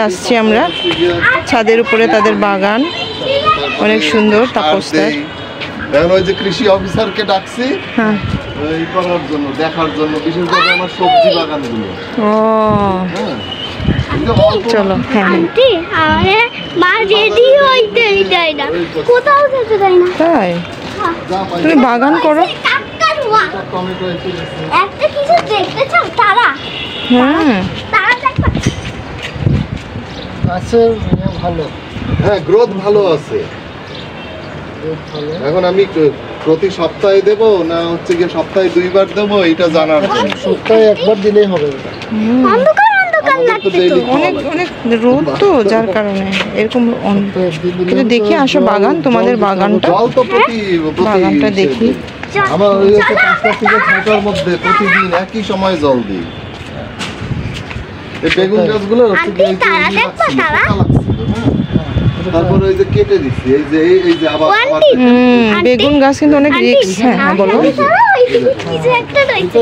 আসছি আমরা ছাদের উপরে তাদের বাগান অনেক সুন্দর তাপসদার। এখন ওই যে কৃষি অফিসারকে ডাকছি হ্যাঁ এই করার জন্য দেখার জন্য বিশেষ করে আমার সবজি বাগানগুলো। ও চলো হ্যাঁ আন্টি আরে মা রেডি হইতে দেয় না কোথাও যেতে দেয় না তাই তুমি বাগান করো টমেটো একটা কিছু দেখতে চাও তারা হ্যাঁ তারা দেখবা আছে ভালো, হ্যাঁ গ্রোথ ভালো আছে। এখন আমি প্রতি সপ্তাহে দেব না হচ্ছে গিয়ে সপ্তাহে 2 বার দেবো এটা জানার জন্য। সপ্তাহে একবার দিলেই হবে। অন্ধকার অন্ধকার লাগছে তো অনেক অনেক রোদ তো যার কারণে এরকম কিন্তু দেখি আসো বাগান তোমাদের বাগানটা জল তো বাগানটা দেখি। আমার ওই 5টা থেকে 6টার মধ্যে প্রতিদিন একই সময় জল দিই। এই বেগুন গাছগুলো তারা দেখবা তারা তারপর ওই যে কেটে দিচ্ছি এই যে আবার বেগুন গাছ কিন্তু অনেক রিস্ক। হ্যাঁ বলো কিছু একটা রয়েছে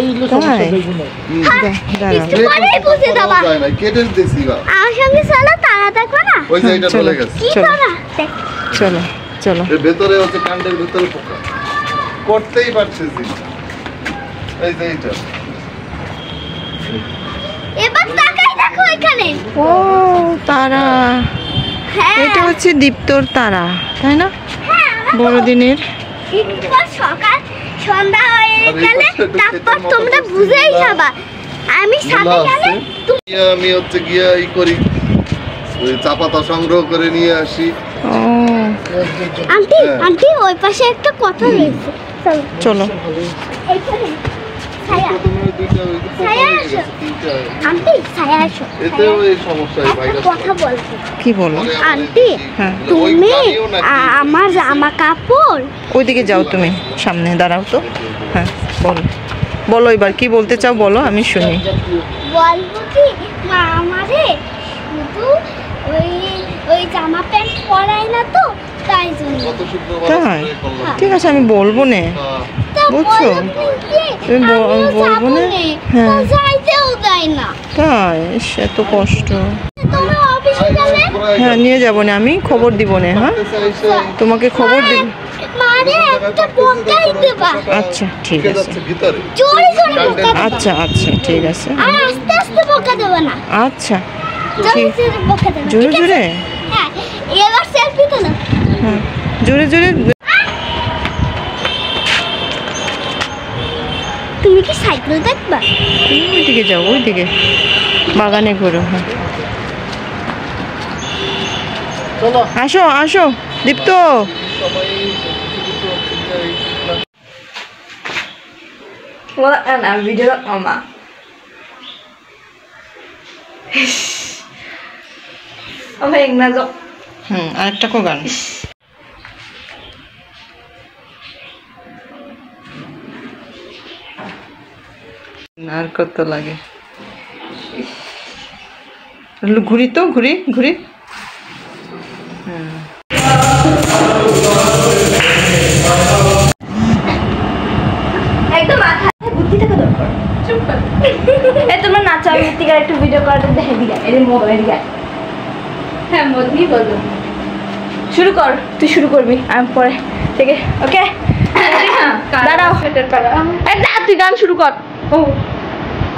কেটে দিচ্ছি আমার সঙ্গে চলো তারা দেখবা না ওই যে এটা চলে গেছে। কি তারা চলো চলো এর ভেতরে হচ্ছে কাণ্ডের ভেতরে পোকা করতেই পারতেছি এই যে এইটা এবার তাকাই দেখো এখানে ও তারা হ্যাঁ এটা হচ্ছে দীপ্তর তারা তাই না বড়দিনের একবার সকাল সন্ধ্যা হয়ে গেলে তারপর তোমরা বুঝেই যাবা আমি সাথে গেলে আমি হচ্ছে গিয়া ই করি ওই চা পাতা সংগ্রহ করে নিয়ে আসি। ও আন্টি আন্টি ওই পাশে একটা কথা রয়েছে চলো এইখানে ছায়া প্রথমে ওই দুইটা ওই যে পোকা ছায়া হয়ে আসো গেছে তিনটা আন্টি ছায়া আসো এতেও এই সমস্যা এই ভাইরাস কথা বলছি কি বলো আন্টি হ্যাঁ তুমি আমার জামা কাপড় ওইদিকে যাও তুমি সামনে দাঁড়াও তো হ্যাঁ বলো বলো এবার কি বলতে চাও বলো আমি শুনি বলবো কি মা আমারে শুধু ওই ওই জামা প্যান্ট পরায় না তো তাই জন্য কত শুক্রবার তাই করে করলাম। ঠিক আছে আমি বলবো না তা বুঝছো? বলো কি, তুমি আমিও বলবো যাবো না? নে। হ্যাঁ। তা যাইতেও দেয় না তাই ইস, এত কষ্ট তোমরা অফিসে গেলে হ্যাঁ নিয়ে যাবো না আমি খবর দিব না হ্যাঁ তোমাকে খবর দিব মারে একটা বকাই দেবা আচ্ছা ঠিক আছে যাচ্ছে ভিতরে জোরে জোরে বকা দেবা আচ্ছা আচ্ছা ঠিক আছে আর আস্তে আস্তে বকা দেবা না আচ্ছা জোরে ঠিক জোরে বকা দেবা জোরে ঠিক আছে? জোরে হ্যাঁ এবার সেলফি তো না হ্যাঁ জোরে জোরে তুমি কি সাইকেল দেখবা ওইদিকে যাও ওইদিকে বাগানে ঘোরো হ্যাঁ চলো আসো আসো দীপ্ত Wala na video mama. Okay, nazo. আরেকটা কো গান আর কত লাগে ঘুরি তো ঘুরি ঘুরি একদম মাথায় বুদ্ধি থাকা দরকার। চুপ কর। এই তোমরা নাচাও মৃত্তিকার একটু ভিডিও করাতে দেখে দিগা এর মোবাইল গা হ্যাঁ মদনি বলো শুরু কর তুই শুরু করবি আমি পরে থেকে ওকে দাঁড়াও এই না তুই গান শুরু কর ও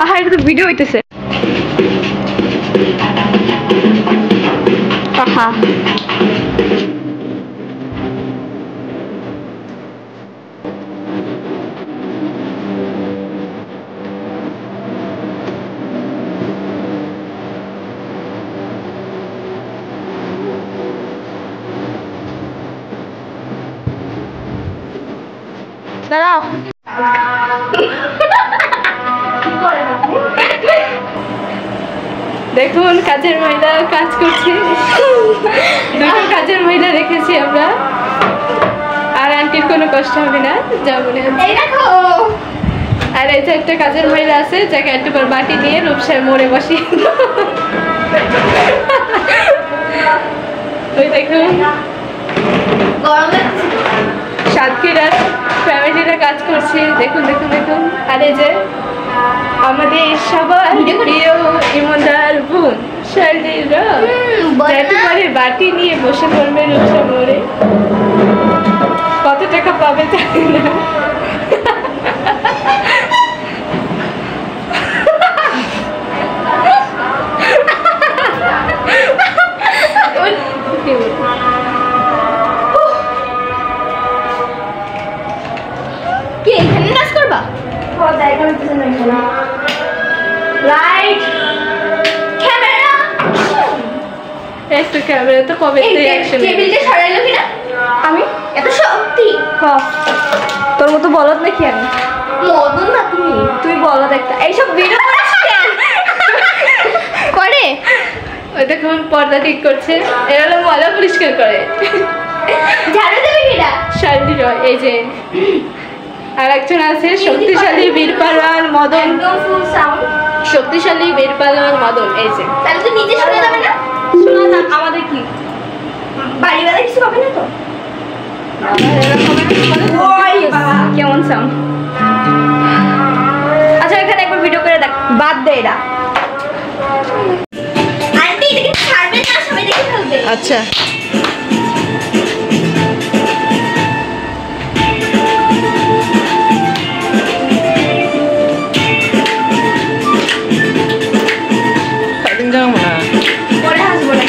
আহা এটা তো ভিডিও হইতেছে আহা দাঁড়াও দেখুন কাজের মহিলা কাজ করছে দুটো কাজের মহিলা রেখেছি আমরা আর আন্টির কোনো কষ্ট হবে না যা মনে হচ্ছে আর এই যে একটা কাজের মহিলা আছে যাকে একটু করে বাটি নিয়ে রূপসার মোড়ে বসি ওই দেখুন সাতক্ষীরার ফ্যামিলিরা কাজ করছে দেখুন দেখুন দেখুন আর এই যে আমাদের সবার প্রিয় ইমনদার বোন শালিরা যাতে করে বাটি নিয়ে বসে পড়বে রূপসা মোড়ে কত টাকা পাবে জানি না কি এখানে নাচ করবা? জায়গা হইতেছে না এখানে। লাইট ক্যামেরা একটু ক্যামেরা তো কবে থেকে অ্যাকশন টেবিলটা সরাইলো কিনা আমি এত শক্তি তোর মতো বলদ নাকি আমি মদন না তুই বলদ একটা এইসব ভিডিও করে ওই দেখুন পর্দা ঠিক করছে এরা হলো ময়লা পরিষ্কার করে ঝাড়ু দেবে কিনা শান্তি রয় এই যে আর একজন আছে শক্তিশালী বীর পালোয়ান মদন ফুল সাউন্ড শক্তিশালী বীর পালোয়ান মদন এই যে তাহলে তো নিচে শোনা যাবে না শোনা না আমাদের কি বাড়িওয়ালা কিছু হবে না তো কেমন সাউন্ড আচ্ছা এখানে একবার ভিডিও করে দেখ বাদ দে এরা আন্টি এটাকে ছাড়বে না সবাই দেখে ফেলবে আচ্ছা যাবো না পরে হাসবো না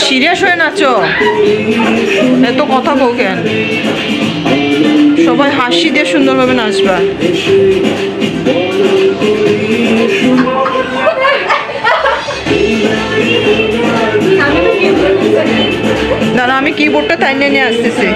সিরিয়াস হয়ে নাচো এত কথা কও কেন সবাই হাসি দিয়ে সুন্দরভাবে নাচবা দাঁড়া আমি কিবোর্ডটা তাই নিয়ে আসতেছি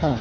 হ্যাঁ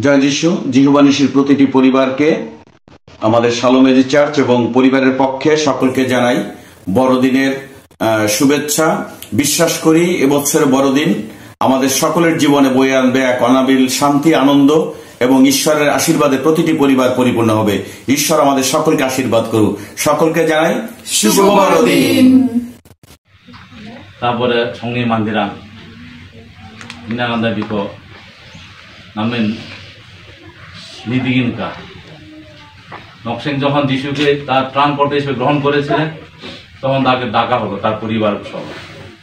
জয় যিশু। জিহুবানিশীর প্রতিটি পরিবারকে আমাদের শালোমেজি চার্চ এবং পরিবারের পক্ষে সকলকে জানাই বড়দিনের শুভেচ্ছা। বিশ্বাস করি এবছরের বড়দিন আমাদের সকলের জীবনে বয়ে আনবে এক অনাবিল শান্তি, আনন্দ এবং ঈশ্বরের আশীর্বাদে প্রতিটি পরিবার পরিপূর্ণ হবে। ঈশ্বর আমাদের সকলকে আশীর্বাদ করুক। সকলকে জানাই শুভ বড়দিন। তারপরে 성리 만디랑 미나간다 비고 남은 নিদিগিনকা নকশেন যখন যিশুকে তার ত্রাণকর্তা হিসেবে গ্রহণ করেছিলেন তখন তাকে ডাকা হলো তার পরিবার সহ,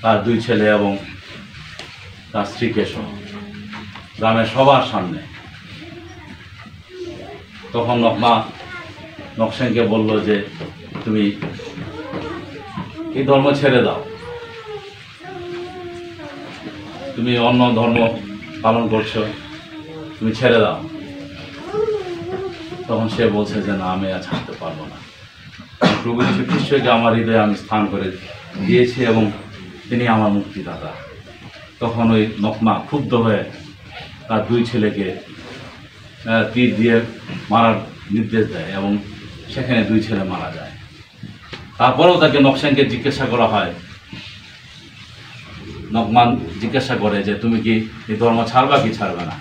তার 2 ছেলে এবং তার স্ত্রীকে সহ গ্রামের সবার সামনে। তখন নকশেনকে বলল যে তুমি এই ধর্ম ছেড়ে দাও, তুমি অন্য ধর্ম পালন করছো, তুমি ছেড়ে দাও। তখন সে বলছে যে না, আমি আর ছাড়তে পারবো না। প্রভু যীশু খ্রিস্টকে আমার হৃদয়ে আমি স্থান করে দিয়েছি এবং তিনি আমার মুক্তিদাতা। তখন ওই নকমা ক্ষুব্ধ হয়ে তার 2 ছেলেকে তীর দিয়ে মারার নির্দেশ দেয় এবং সেখানে 2 ছেলে মারা যায়। তারপরেও তাকে নকশেনকে জিজ্ঞাসা করা হয়, নকমান জিজ্ঞাসা করে যে তুমি কি এই ধর্ম ছাড়বা কি ছাড়বে না?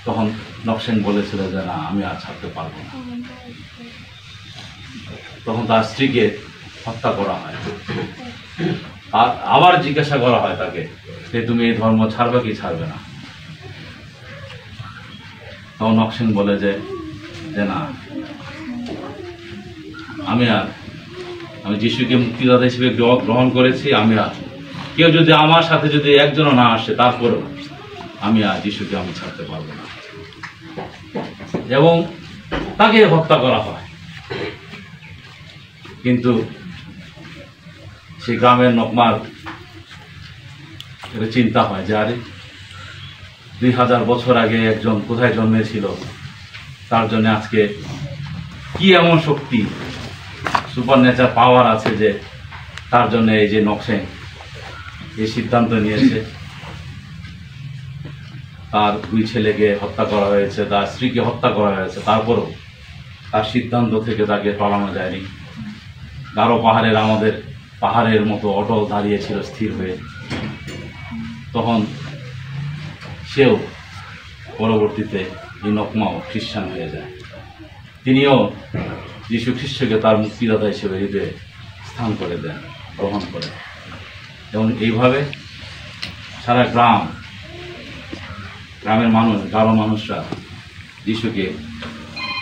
তখন নকশেন বলেছিল যে না, আমি আর ছাড়তে পারবো না। তখন তার স্ত্রীকে হত্যা করা হয়। আর আবার জিজ্ঞাসা করা হয় তাকে যে তুমি এই ধর্ম ছাড়বে কি ছাড়বে না? তখন নকশেন বলে যে না, আমি যিশুকে মুক্তিদাতা হিসেবে গ্রহণ করেছি। আমি আর কেউ যদি আমার সাথে যদি একজনও না আসে তারপরেও আমি আর যিশুকে আমি ছাড়তে পারবো না। এবং তাকে হত্যা করা হয়। কিন্তু সেই গ্রামের নকমার চিন্তা হয় যে আরে 2000 বছর আগে একজন কোথায় জন্মেছিল, তার জন্য আজকে কি এমন শক্তি, সুপার ন্যাচার পাওয়ার আছে যে তার জন্য এই যে নকশেন এই সিদ্ধান্ত নিয়েছে। তার 2 ছেলেকে হত্যা করা হয়েছে, তার স্ত্রীকে হত্যা করা হয়েছে, তারপরেও তার সিদ্ধান্ত থেকে তাকে টলানো যায়নি। গারো পাহাড়ের আমাদের পাহাড়ের মতো অটল দাঁড়িয়েছিল স্থির হয়ে। তখন সেও পরবর্তীতে এই নকমাও খ্রিস্টান হয়ে যায়। তিনিও যীশু খ্রিস্টকে তার মুক্তিদাতা হিসেবে হৃদয়ে স্থান করে দেন, গ্রহণ করেন, এবং এইভাবে সারা গ্রামের মানুষ, গারো মানুষরা যীশুকে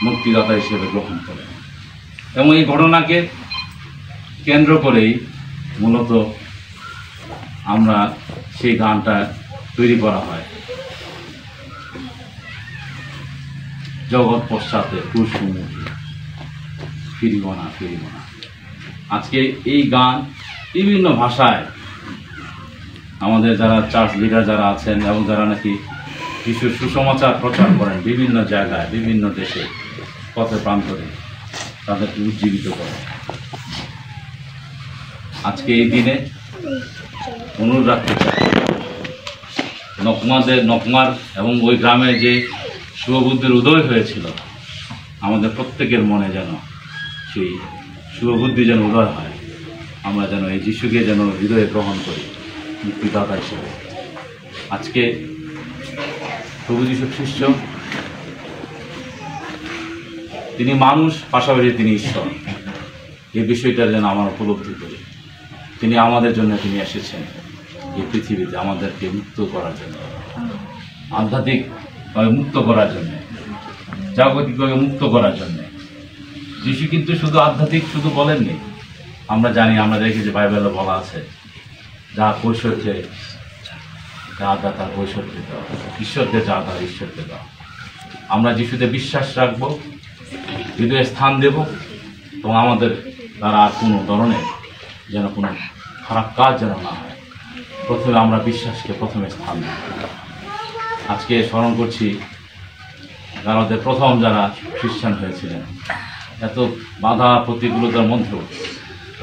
মুক্তিদাতা হিসেবে গ্রহণ করেন। এবং এই ঘটনাকে কেন্দ্র করেই মূলত আমরা সেই গানটা তৈরি করা হয়, জগৎ পশ্চাতে কুসুমুখী ফিরিব না ফিরিব না। আজকে এই গান বিভিন্ন ভাষায় আমাদের যারা চার্চ লিডার যারা আছেন এবং যারা নাকি যিশুর সুসমাচার প্রচার করেন বিভিন্ন জায়গায়, বিভিন্ন দেশে, পথে প্রান্তরে, তাদেরকে উজ্জীবিত করে। আজকে এই দিনে অনুরোধ রাখতে চাই নকমার এবং ওই গ্রামে যে শুভবুদ্ধির উদয় হয়েছিল, আমাদের প্রত্যেকের মনে যেন সেই শুভবুদ্ধি যেন উদয় হয়। আমরা যেন এই যিশুকে যেন হৃদয়ে গ্রহণ করি মুক্তিদাতা হিসেবে। আজকে প্রভু যীশু খ্রিস্ট তিনি মানুষ, পাশাপাশি তিনি ঈশ্বর। এই বিষয়টা যেন আমরা উপলব্ধি করি। তিনি আমাদের জন্য তিনি এসেছেন এই পৃথিবীতে আমাদেরকে মুক্ত করার জন্য, আধ্যাত্মিকভাবে মুক্ত করার জন্য, জাগতিকভাবে মুক্ত করার জন্য। যিশু কিন্তু শুধু আধ্যাত্মিক শুধু বলেননি। আমরা জানি, আমরা দেখি যে বাইবেলে বলা আছে, যা কৈশোরকে যা আদা তার কৈশোরকে দাও, ঈশ্বরকে যা আদা ঈশ্বরকে দাও। আমরা যিশুতে বিশ্বাস রাখবো, হৃদয়ে স্থান দেব, এবং আমাদের দ্বারা আর কোনো ধরনের যেন কোনো খারাপ কাজ যেন না হয়। প্রথমে আমরা বিশ্বাসকে প্রথমে স্থান দেব। আজকে স্মরণ করছি গারোদের প্রথম যারা খ্রিস্টান হয়েছিলেন, এত বাধা প্রতিকূলতার মধ্যেও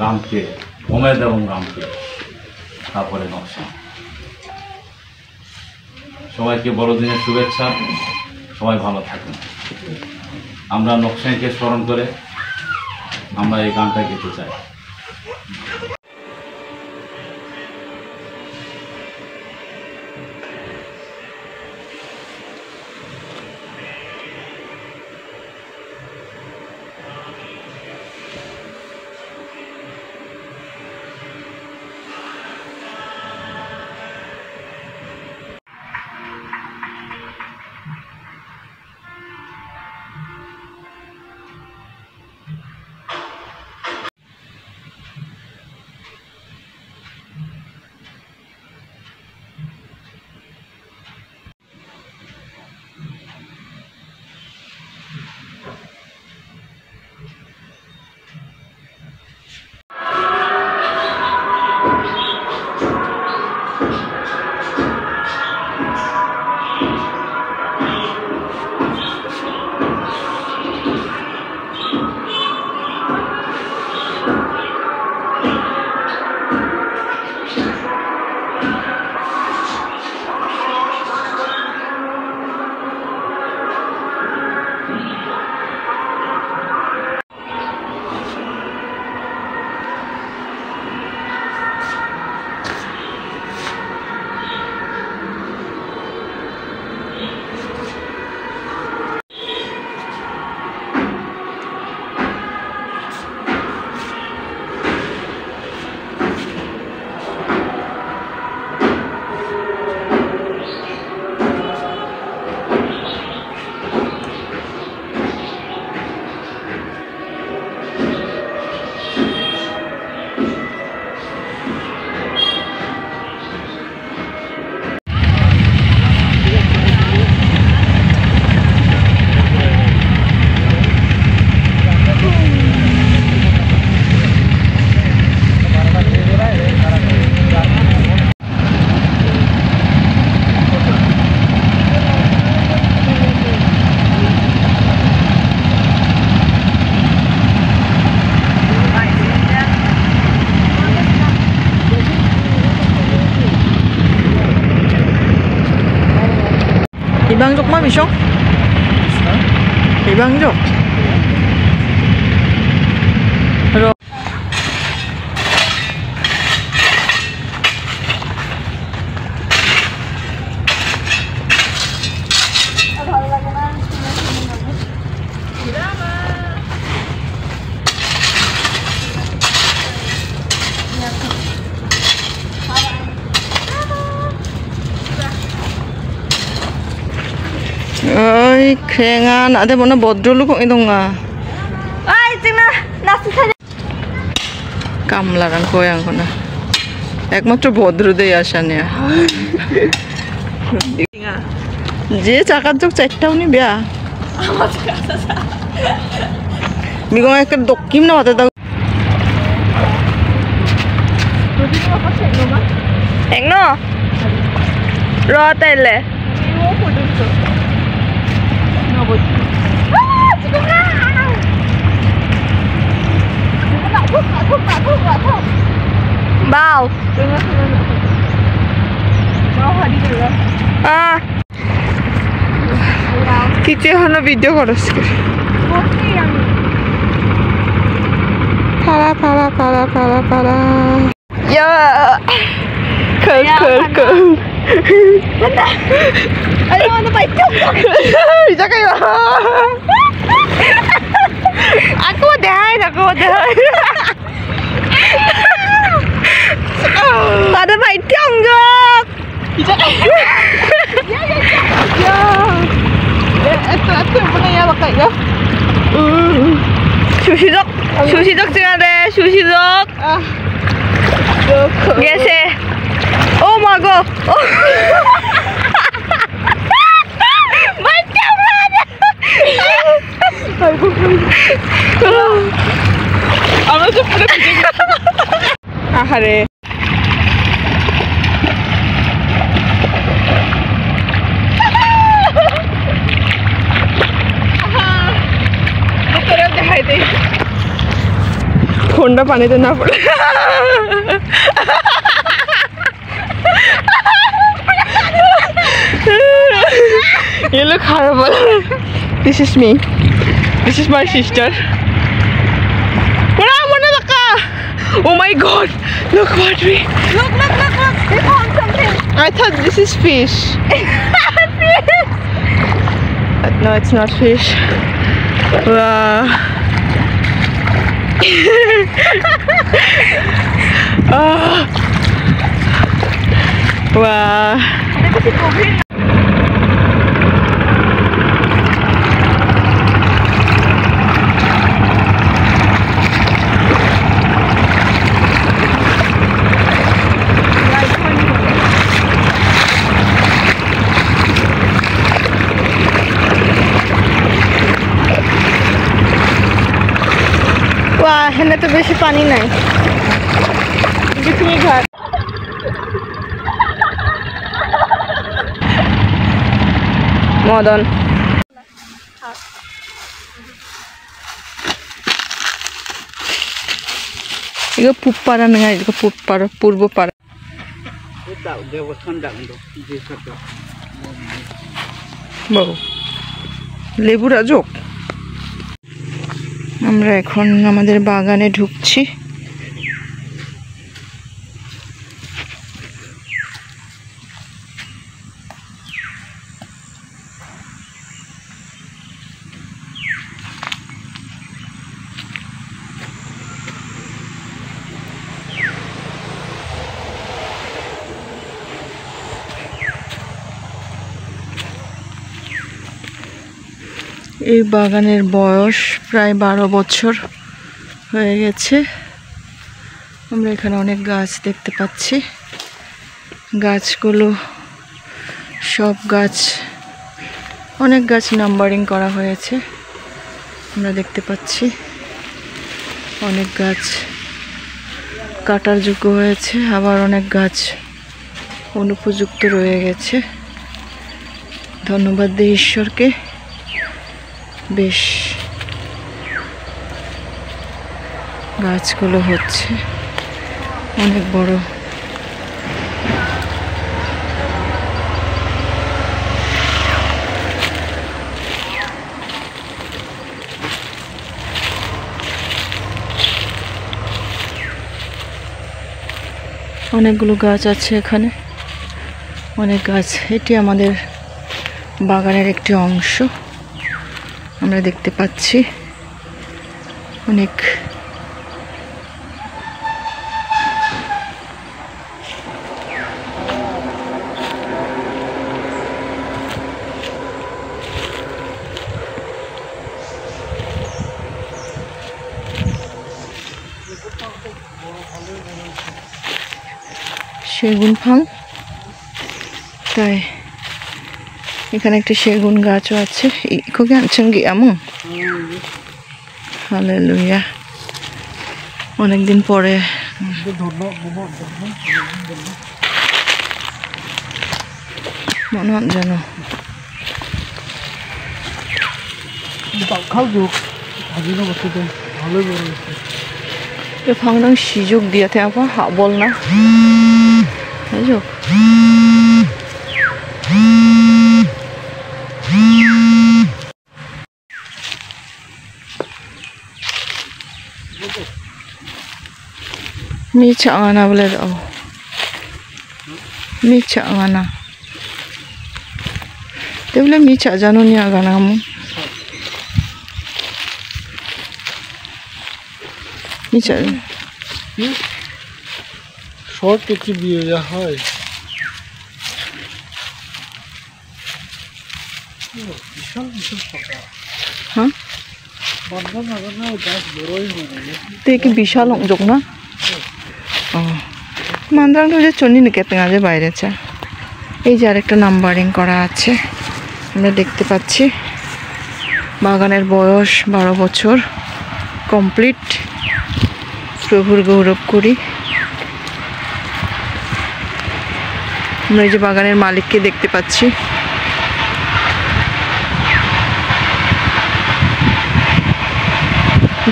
রামকে, ওমেদ এবং রামকে, তারপরে নকশা। সবাইকে বড়দিনের শুভেচ্ছা, সবাই ভালো থাকুন। আমরা নকশাকে স্মরণ করে আমরা এই গানটা গেতে চাই। 이방족 맘이쇼? 이방족. 로. 어이 괭아 나한테 뭐나 버드로 공이동아 아이 찍나 나스 사자 কামলারাং কোয়াং না একমাত্র ভদ্রদেই আসা নেয়া যে চাকার চোখ চারটাও নি বেয়া 미공 একটা দক্ষিণ না মাথা দাও 앵노 러텔레 Bao কিছু হলো ভিডিও করস 파라 파라 파라 파라 파라 야 컬컬컬 아니 나 빨리 좀 잠깐만 aku dah ada Pak Tiong Jok itu punya ya pakai ya 수시적 지나대 수시적 예세 오 마고 아무튼 불에 비지고 아하래 ফোনটা পানিতে না পড়ে You look horrible. This is me. This is my sister. Oh my god! Look what we. Look we found something I thought this is fish. But no, it's not fish. Wow. Oh. Wow. এখানে তো বেশি পানি নাই picnic ঘাট Madan 이거 북파라 nga 이거 북파라 Purbapara বাবু লেবু রাজক আমরা এখন আমাদের বাগানে ঢুকছি এই বাগানের বয়স প্রায় 12 বছর হয়ে গেছে আমরা এখানে অনেক গাছ দেখতে পাচ্ছি গাছগুলো সব গাছ অনেক গাছ নাম্বারিং করা হয়েছে আমরা দেখতে পাচ্ছি অনেক গাছ কাটার যোগ্য হয়েছে আবার অনেক গাছ অনুপযুক্ত রয়ে গেছে ধন্যবাদ দেই ঈশ্বরকে বেশ গাছগুলো হচ্ছে অনেক বড় অনেকগুলো গাছ আছে এখানে, অনেক গাছ। এটি আমাদের বাগানের একটি অংশ আমরা দেখতে পাচ্ছি। অনেক সেগুন ফাং, তাই এখানে একটি সেগুন গাছও আছে। ইকোকে আনছেন কি এমন? হালেলুয়া, অনেকদিন পরে মনে হয় যেন 방랑 시족 니한테 아파 하볼나? 해줘. 미쳐 안아 볼래도. 미쳐 안아. 때문에 미쳐 자노니아 가나무. মিছা শর্ট কিছু বিয়ে হয় বিশাল বিশাল ফাঁকা। হ্যাঁ বান্ধব লাগানো গাছ বড়ই হয় তে কি বিশাল অংজক না? ও মান্দ্রাংটা যে চন্নি নিকেতন আছে বাইরে চা। এই যে আরেকটা নাম্বারিং করা আছে আমরা দেখতে পাচ্ছি। বাগানের বয়স 12 বছর কমপ্লিট। প্রভুর গৌরব করি। আমরা এই যে বাগানের মালিককে দেখতে পাচ্ছি।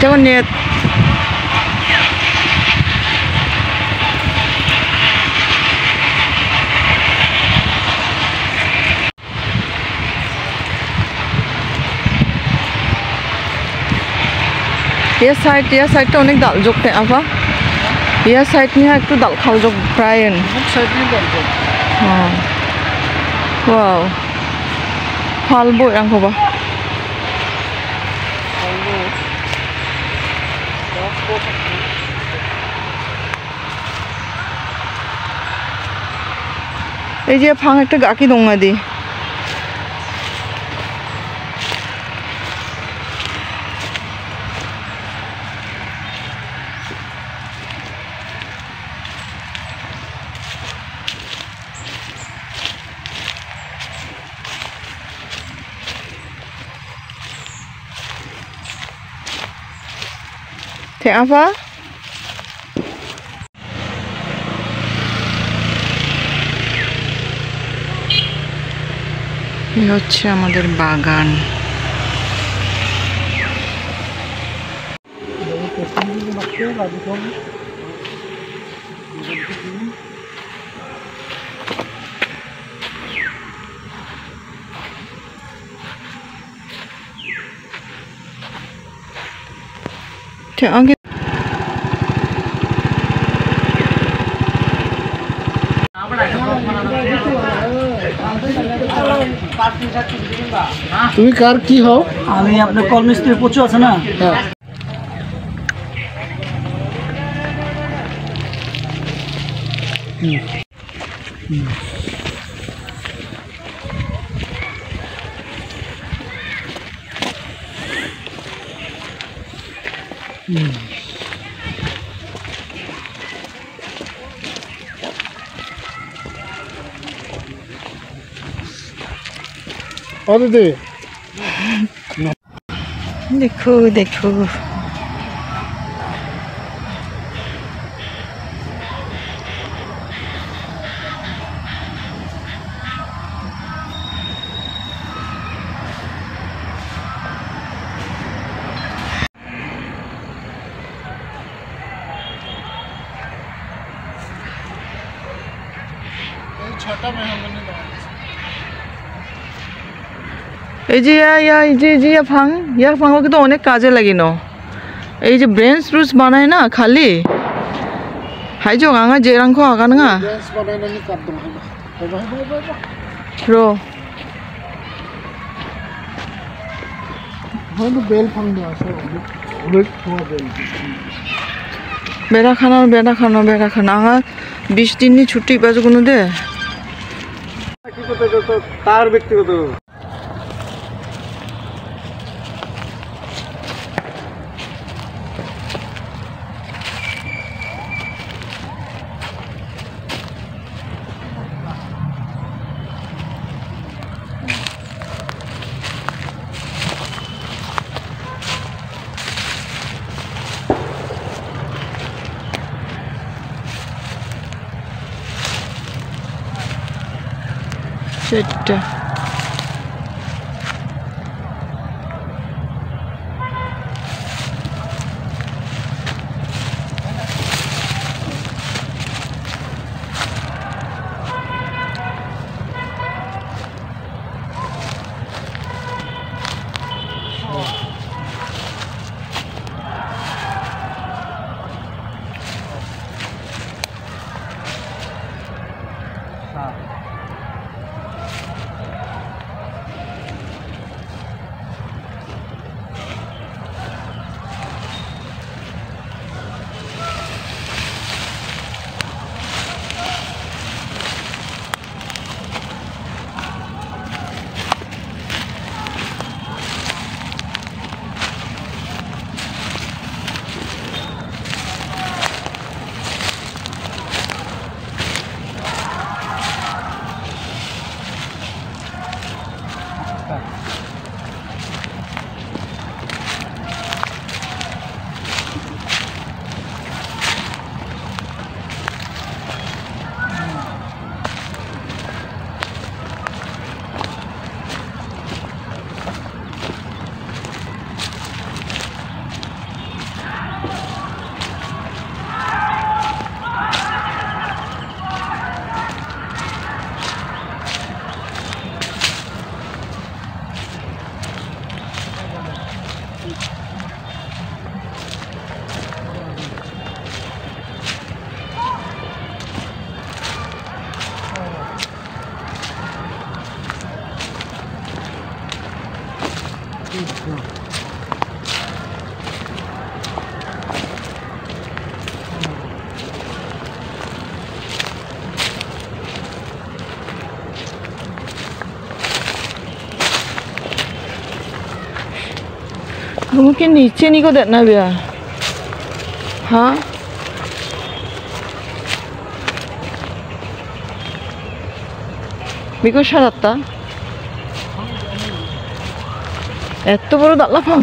যখন নেট ये साइडটা অনেক ডালযোগ তে আবা ইয়া সাইড নিয়া একটু ডাল খালযোগ প্রায় সাইড নিয়ে যাবো। হ্যাঁ ওয়াও ফালবো রাখবা এই যে ফাং একটা গাকি দংনা দি Thế apa? এই হচ্ছে আমাদের বাগান। আগে তুমি কার কি হও? আমি আপনার কলমিস্ত্রি প্রচুর আছে না। দিদি দেখো দেখো ছটা মেহমানি এই যে ইয়া ফাং কিন্তু অনেক কাজে লাগিনো। এই যে ব্রেন স্প্রুস বানায় না খালি Haijong anga jerangko aga nanga. Dance बानायनानै गारदों हायबा Ro. हायनो बेल फांदों आसो अनेक थवा bell Beda khana anga 20 din ni ছুটি বাজে কোনো দে কি করতে তো তার ব্যক্তিগত সেটা Mungkin नीचे नहीं को देखना भी है हाँ बिको शाराता এত বড় দাঁতলা ফাং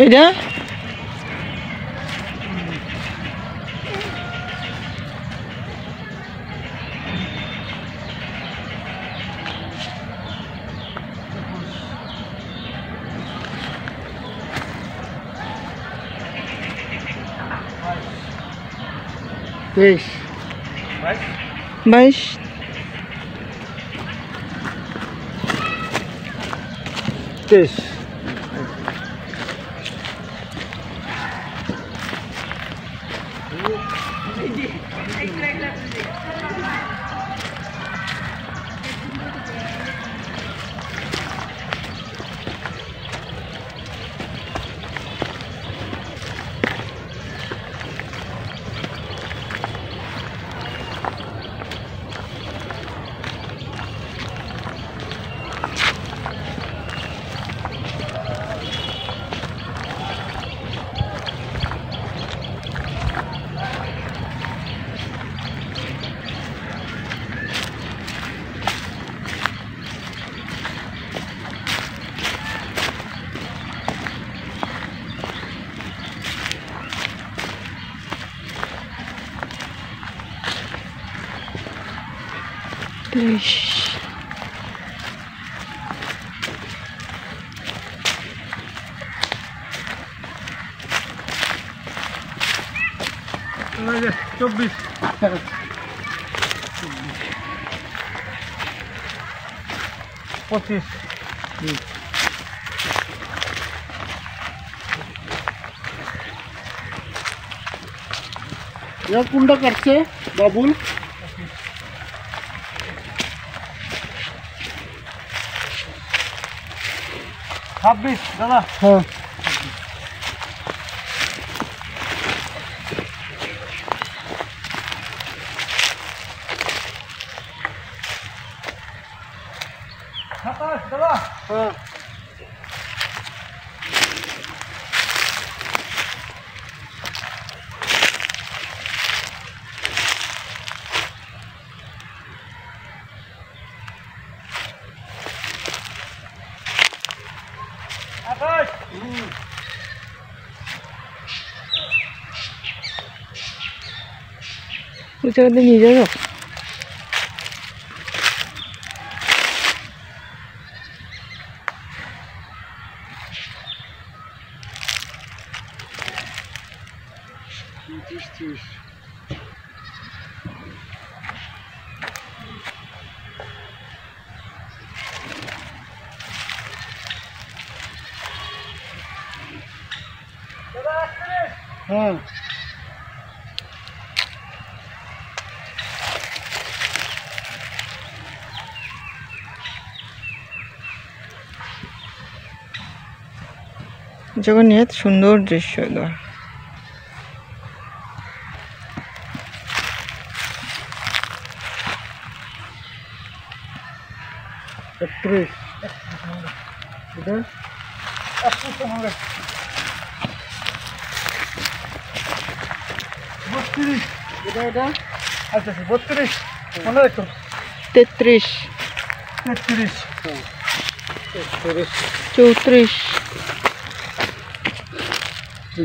এটা तेईस 22 तेईस 24 25 या कुंडा काटছে বাবুল 26 দাদা হ্যাঁ দাদা হ্যাঁ ওই জায়গাতে নিয়ে যাবো হ্যাঁ জগন্নাথ সুন্দর দৃশ্য এগুলো আচ্ছা 32 মনে রাখো 33 33 34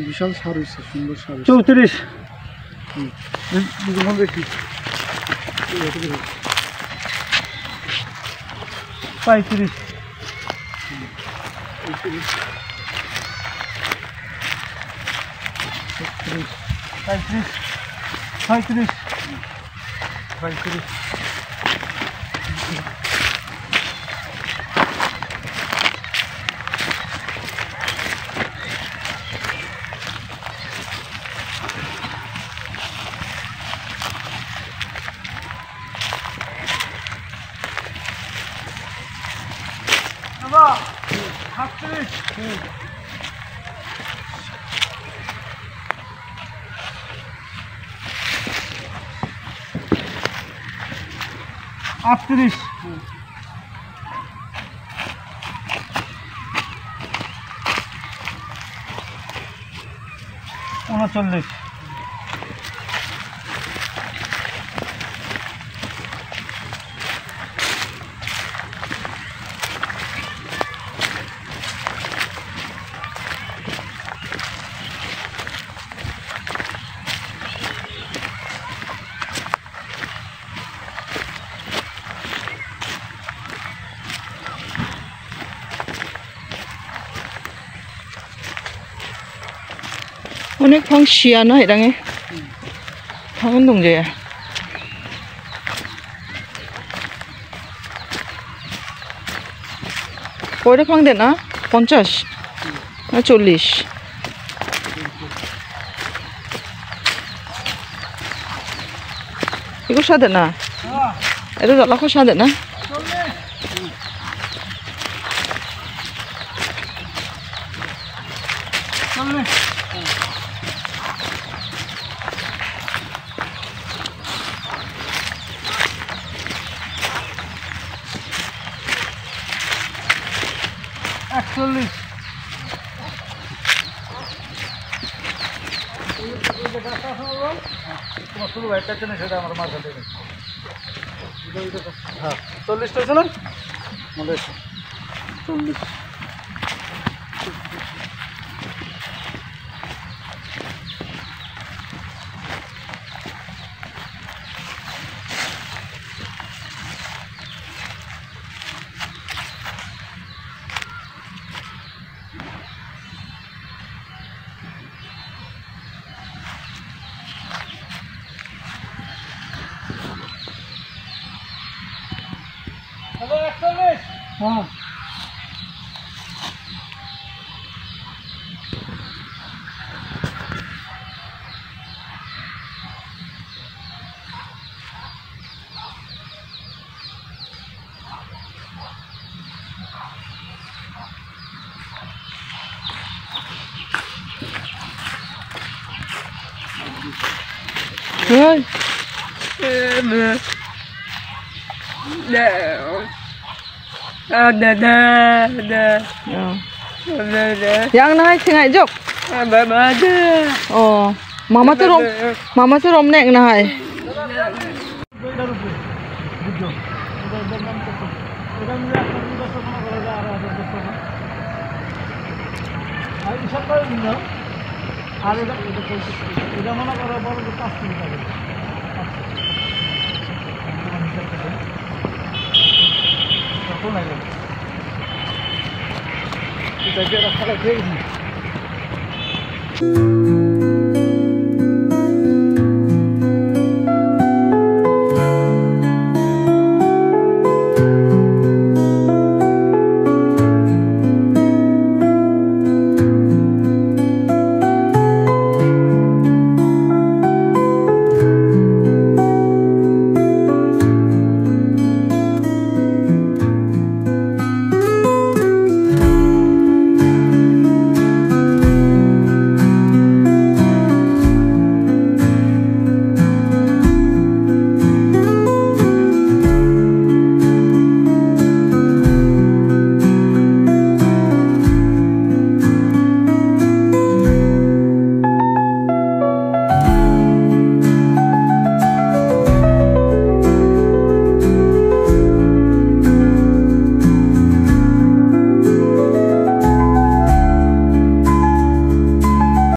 বিশাল সার হয়েছে সুন্দর সার 34 দেখি 35 35 38 39 어느 방 시야나 이랑에 방은 동제야. কয়টা ফাং দেন না 50 না 40 이거 사야 되나? 애들 달라고 사야 되나? Actually, শুরু একটা চেনে সেটা আমার মাথা থেকে হ্যাঁ 40টা চলেন আমাদের 40 40 হ্যাঁ Ôi. Yang nai tengah jok. Oh, mama tu rom nek nai. আর এটা মনে করো বড় 5 কিলো টাকা কত লাগে এটা কি রাখা লাগে